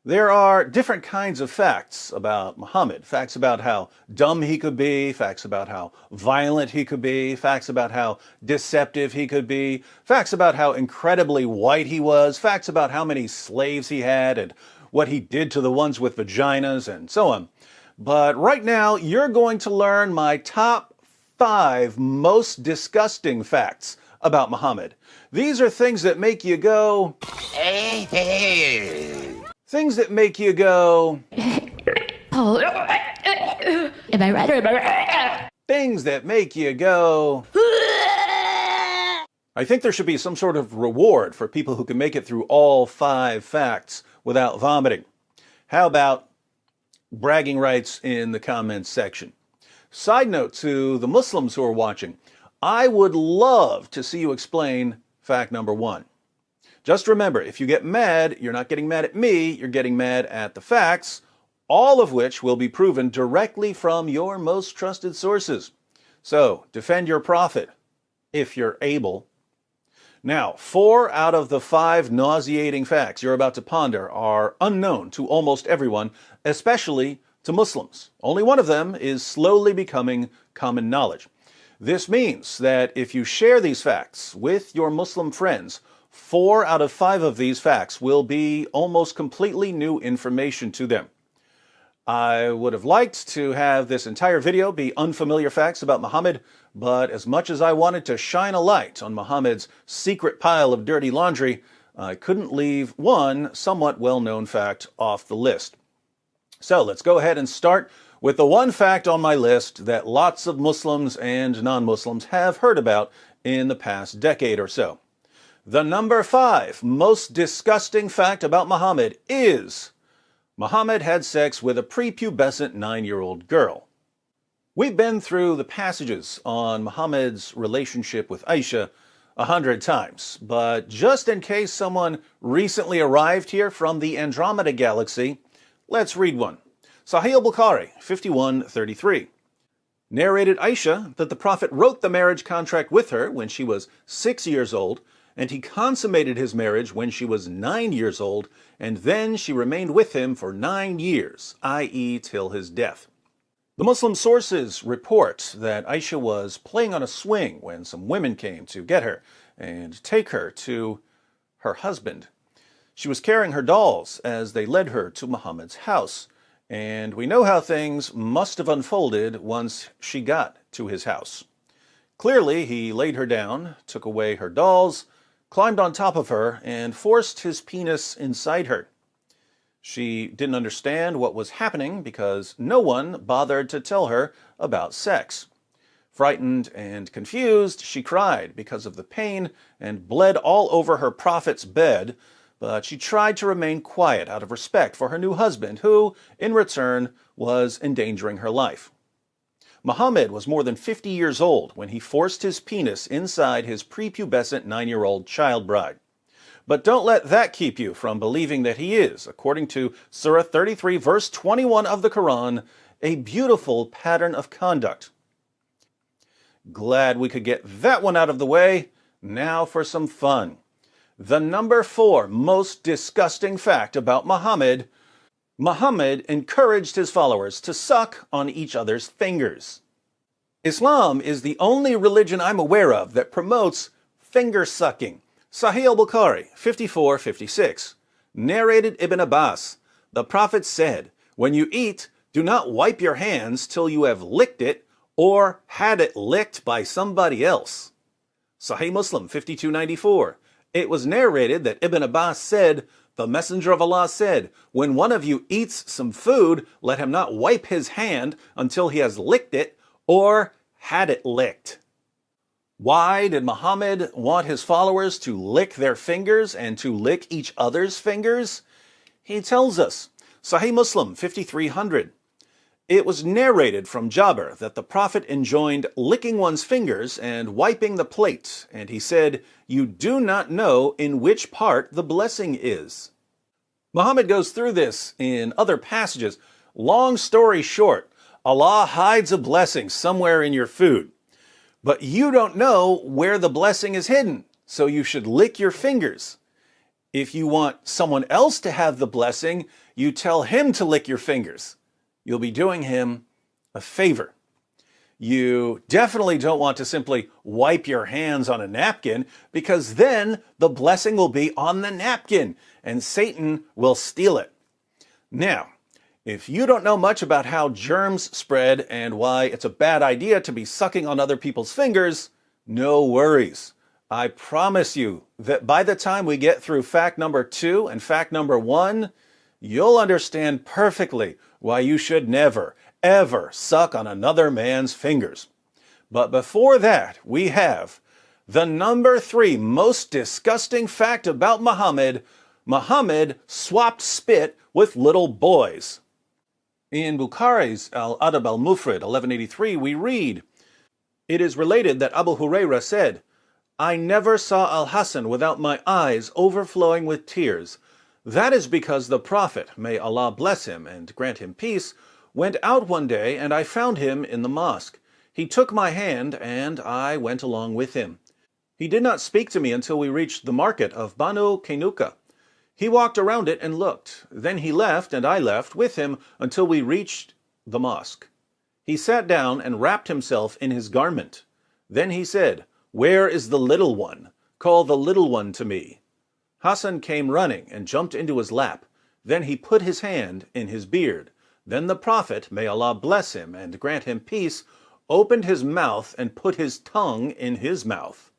There are different kinds of facts about Muhammad. Facts about how dumb he could be, facts about how violent he could be, facts about how deceptive he could be, facts about how incredibly white he was, facts about how many slaves he had and what he did to the ones with vaginas and so on. But right now, you're going to learn my top 5 most disgusting facts about Muhammad. These are things that make you go... Things that make you go... Oh, am I right or am I right? Things that make you go... I think there should be some sort of reward for people who can make it through all 5 facts without vomiting. How about bragging rights in the comments section? Side note to the Muslims who are watching, I would love to see you explain fact number 1. Just remember, if you get mad, you're not getting mad at me, you're getting mad at the facts, all of which will be proven directly from your most trusted sources. So, defend your prophet, if you're able. Now, 4 out of the 5 nauseating facts you're about to ponder are unknown to almost everyone, especially to Muslims. Only one of them is slowly becoming common knowledge. This means that if you share these facts with your Muslim friends, 4 out of 5 of these facts will be almost completely new information to them. I would have liked to have this entire video be unfamiliar facts about Muhammad, but as much as I wanted to shine a light on Muhammad's secret pile of dirty laundry, I couldn't leave one somewhat well-known fact off the list. So let's go ahead and start with the one fact on my list that lots of Muslims and non-Muslims have heard about in the past decade or so. The number 5 most disgusting fact about Muhammad is Muhammad had sex with a prepubescent 9-year-old girl. We've been through the passages on Muhammad's relationship with Aisha 100 times, but just in case someone recently arrived here from the Andromeda Galaxy, let's read one. Sahih al-Bukhari 51:33. Narrated Aisha that the Prophet wrote the marriage contract with her when she was 6 years old, and he consummated his marriage when she was 9 years old, and then she remained with him for 9 years, i.e. till his death. The Muslim sources report that Aisha was playing on a swing when some women came to get her and take her to her husband. She was carrying her dolls as they led her to Muhammad's house, and we know how things must have unfolded once she got to his house. Clearly, he laid her down, took away her dolls, climbed on top of her, and forced his penis inside her. She didn't understand what was happening because no one bothered to tell her about sex. Frightened and confused, she cried because of the pain and bled all over her prophet's bed, but she tried to remain quiet out of respect for her new husband, who, in return, was endangering her life. Muhammad was more than 50 years old when he forced his penis inside his prepubescent 9-year-old child bride. But don't let that keep you from believing that he is, according to Surah 33, verse 21 of the Quran, a beautiful pattern of conduct. Glad we could get that one out of the way. Now for some fun. The number 4 most disgusting fact about Muhammad: Muhammad encouraged his followers to suck on each other's fingers. Islam is the only religion I'm aware of that promotes finger sucking. Sahih al-Bukhari 54:56. Narrated Ibn Abbas, the Prophet said, "When you eat, do not wipe your hands till you have licked it or had it licked by somebody else." Sahih Muslim 52:94. It was narrated that Ibn Abbas said, The Messenger of Allah said, when one of you eats some food, let him not wipe his hand until he has licked it or had it licked. Why did Muhammad want his followers to lick their fingers and to lick each other's fingers? He tells us, Sahih Muslim 5300. It was narrated from Jabir that the Prophet enjoined licking one's fingers and wiping the plate, and he said, you do not know in which part the blessing is. Muhammad goes through this in other passages. Long story short, Allah hides a blessing somewhere in your food, but you don't know where the blessing is hidden, so you should lick your fingers. If you want someone else to have the blessing, you tell him to lick your fingers. You'll be doing him a favor. You definitely don't want to simply wipe your hands on a napkin, because then the blessing will be on the napkin and Satan will steal it. Now, if you don't know much about how germs spread and why it's a bad idea to be sucking on other people's fingers, no worries. I promise you that by the time we get through fact number 2 and fact number 1, you'll understand perfectly why you should never, ever suck on another man's fingers. But before that, we have the number 3 most disgusting fact about Muhammad. Muhammad swapped spit with little boys. In Bukhari's Al-Adab al-Mufrad 1183, we read, it is related that Abu Hurairah said, I never saw Al-Hasan without my eyes overflowing with tears. That is because the Prophet, may Allah bless him and grant him peace, went out one day and I found him in the mosque. He took my hand and I went along with him. He did not speak to me until we reached the market of Banu Kainuka. He walked around it and looked. Then he left and I left with him until we reached the mosque. He sat down and wrapped himself in his garment. Then he said, where is the little one? Call the little one to me. Hassan came running and jumped into his lap. Then he put his hand in his beard. Then the Prophet, may Allah bless him and grant him peace, opened his mouth and put his tongue in his mouth.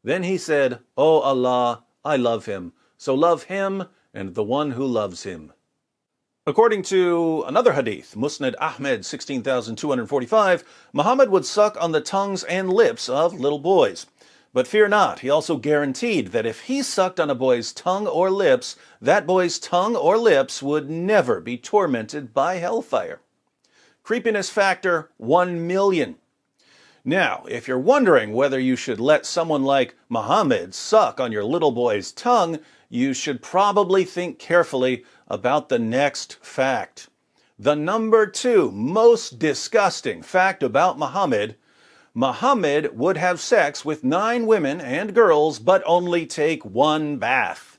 Then he said, O Allah, I love him, so love him and the one who loves him. According to another hadith, Musnad Ahmed 16245, Muhammad would suck on the tongues and lips of little boys. But fear not, he also guaranteed that if he sucked on a boy's tongue or lips, that boy's tongue or lips would never be tormented by hellfire. Creepiness factor 1,000,000. Now, if you're wondering whether you should let someone like Muhammad suck on your little boy's tongue, you should probably think carefully about the next fact. The number 2 most disgusting fact about Muhammad: Muhammad would have sex with 9 women and girls, but only take 1 bath.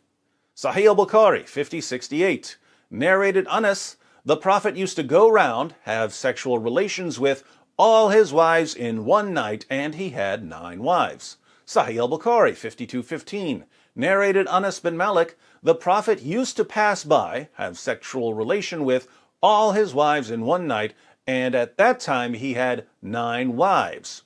Sahih al-Bukhari 5068. Narrated Anas, the Prophet used to go round, have sexual relations with all his wives in one night, and he had 9 wives. Sahih al-Bukhari 5215. Narrated Anas bin Malik, the Prophet used to pass by, have sexual relation with all his wives in one night, and at that time he had 9 wives.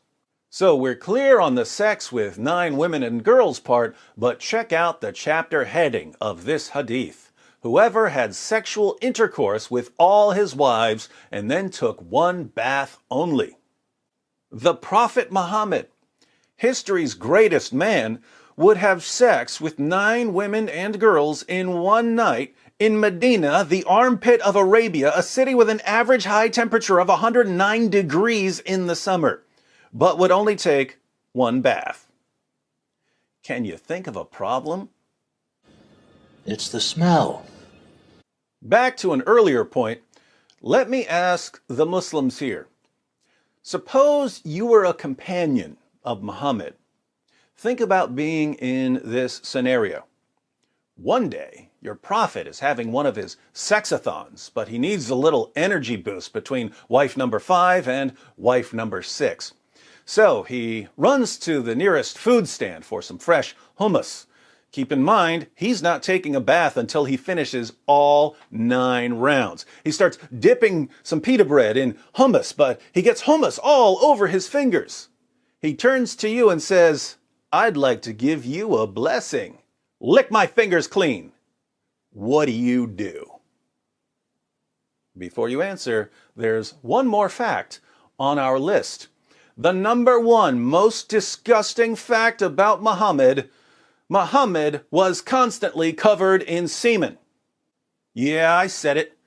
So we're clear on the sex with 9 women and girls part, but check out the chapter heading of this hadith. Whoever had sexual intercourse with all his wives and then took 1 bath only. The Prophet Muhammad, history's greatest man, would have sex with 9 women and girls in one night in Medina, the armpit of Arabia, a city with an average high temperature of 109 degrees in the summer, but would only take 1 bath. Can you think of a problem? It's the smell. Back to an earlier point, let me ask the Muslims here. Suppose you were a companion of Muhammad. Think about being in this scenario. One day, your prophet is having one of his sexathons, but he needs a little energy boost between wife number 5 and wife number 6. So he runs to the nearest food stand for some fresh hummus. Keep in mind, he's not taking a bath until he finishes all 9 rounds. He starts dipping some pita bread in hummus, but he gets hummus all over his fingers. He turns to you and says, I'd like to give you a blessing. Lick my fingers clean. what do you do? Before you answer, there's one more fact on our list. The number one most disgusting fact about Muhammad: Muhammad was constantly covered in semen. Yeah, I said it.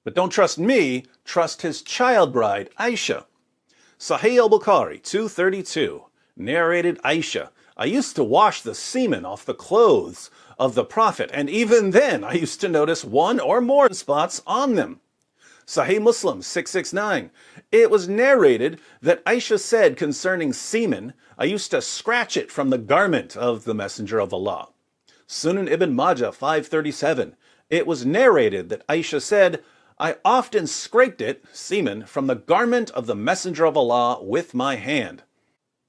But don't trust me, trust his child bride, Aisha. Sahih al-Bukhari 232, narrated Aisha, I used to wash the semen off the clothes of the Prophet, and even then I used to notice one or more spots on them. Sahih Muslim 669, it was narrated that Aisha said concerning semen, I used to scratch it from the garment of the Messenger of Allah. Sunan Ibn Majah 537, it was narrated that Aisha said, I often scraped it, semen, from the garment of the Messenger of Allah with my hand.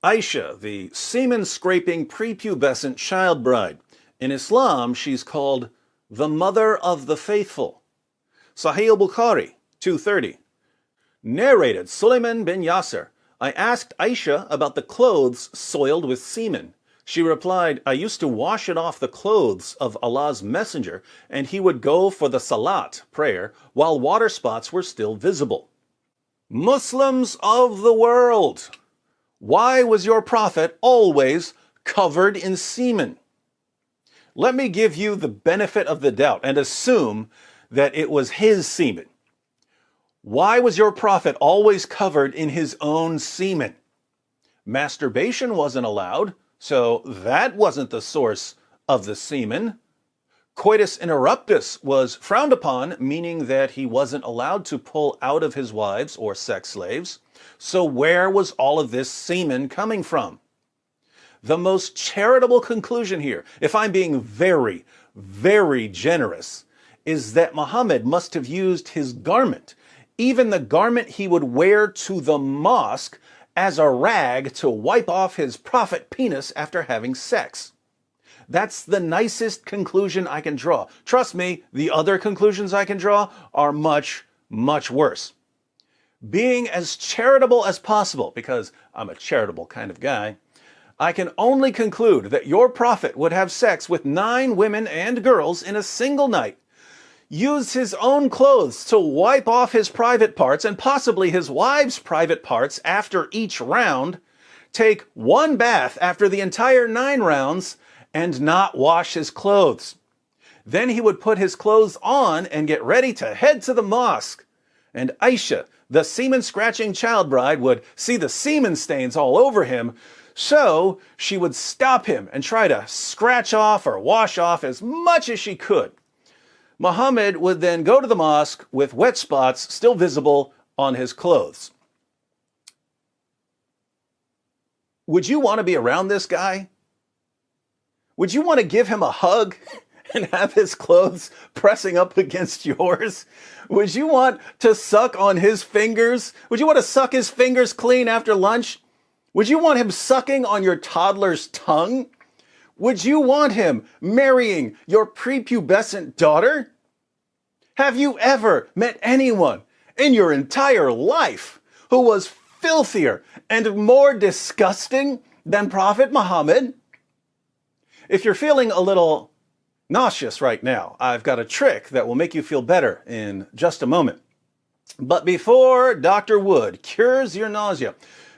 Aisha, the semen-scraping prepubescent child bride. In Islam, she's called the mother of the faithful. Sahih al-Bukhari 230. Narrated Sulaiman bin Yasser, I asked Aisha about the clothes soiled with semen. She replied, I used to wash it off the clothes of Allah's messenger, and he would go for the salat, prayer, while water spots were still visible. Muslims of the world, why was your prophet always covered in semen? Let me give you the benefit of the doubt and assume that it was his semen. Why was your prophet always covered in his own semen? Masturbation wasn't allowed, so that wasn't the source of the semen. Coitus interruptus was frowned upon, meaning that he wasn't allowed to pull out of his wives or sex slaves. So where was all of this semen coming from? The most charitable conclusion here, if I'm being very, very generous, is that Muhammad must have used his garment, even the garment he would wear to the mosque, as a rag to wipe off his prophet penis after having sex. That's the nicest conclusion I can draw. Trust me, the other conclusions I can draw are much, much worse. Being as charitable as possible, because I'm a charitable kind of guy, I can only conclude that your prophet would have sex with 9 women and girls in a single night, use his own clothes to wipe off his private parts and possibly his wife's private parts after each round, take 1 bath after the entire 9 rounds, and not wash his clothes. Then he would put his clothes on and get ready to head to the mosque. And Aisha, the semen-scratching child bride, would see the semen stains all over him, so she would stop him and try to scratch off or wash off as much as she could. Muhammad would then go to the mosque with wet spots still visible on his clothes. Would you want to be around this guy? Would you want to give him a hug and have his clothes pressing up against yours? Would you want to suck on his fingers? Would you want to suck his fingers clean after lunch? Would you want him sucking on your toddler's tongue? Would you want him marrying your prepubescent daughter? Have you ever met anyone in your entire life who was filthier and more disgusting than Prophet Muhammad? If you're feeling a little nauseous right now, I've got a trick that will make you feel better in just a moment. But before Dr. Wood cures your nausea,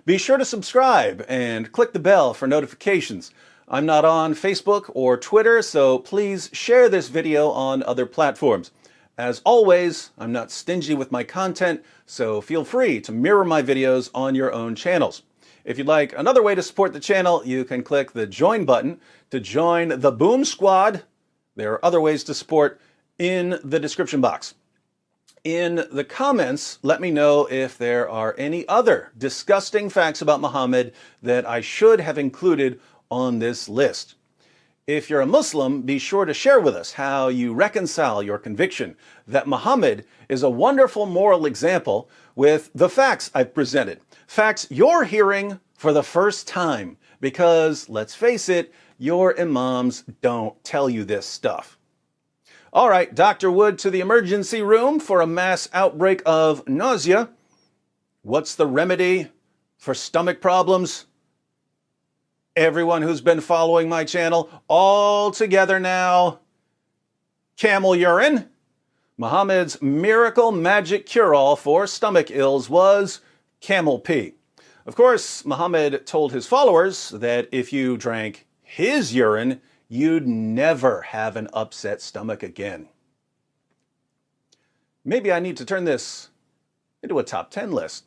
be sure to subscribe and click the bell for notifications. I'm not on Facebook or Twitter, so please share this video on other platforms. As always, I'm not stingy with my content, so feel free to mirror my videos on your own channels. If you'd like another way to support the channel, you can click the join button to join the Boom Squad. There are other ways to support in the description box. In the comments, let me know if there are any other disgusting facts about Muhammad that I should have included on this list. If you're a Muslim, be sure to share with us how you reconcile your conviction that Muhammad is a wonderful moral example with the facts I've presented. Facts you're hearing for the first time, because, let's face it, your imams don't tell you this stuff. All right, Dr. Wood to the emergency room for a mass outbreak of nausea. What's the remedy for stomach problems? Everyone who's been following my channel, all together now. Camel urine. Muhammad's miracle magic cure-all for stomach ills was camel pee. Of course, Muhammad told his followers that if you drank his urine, you'd never have an upset stomach again. Maybe I need to turn this into a top 10 list.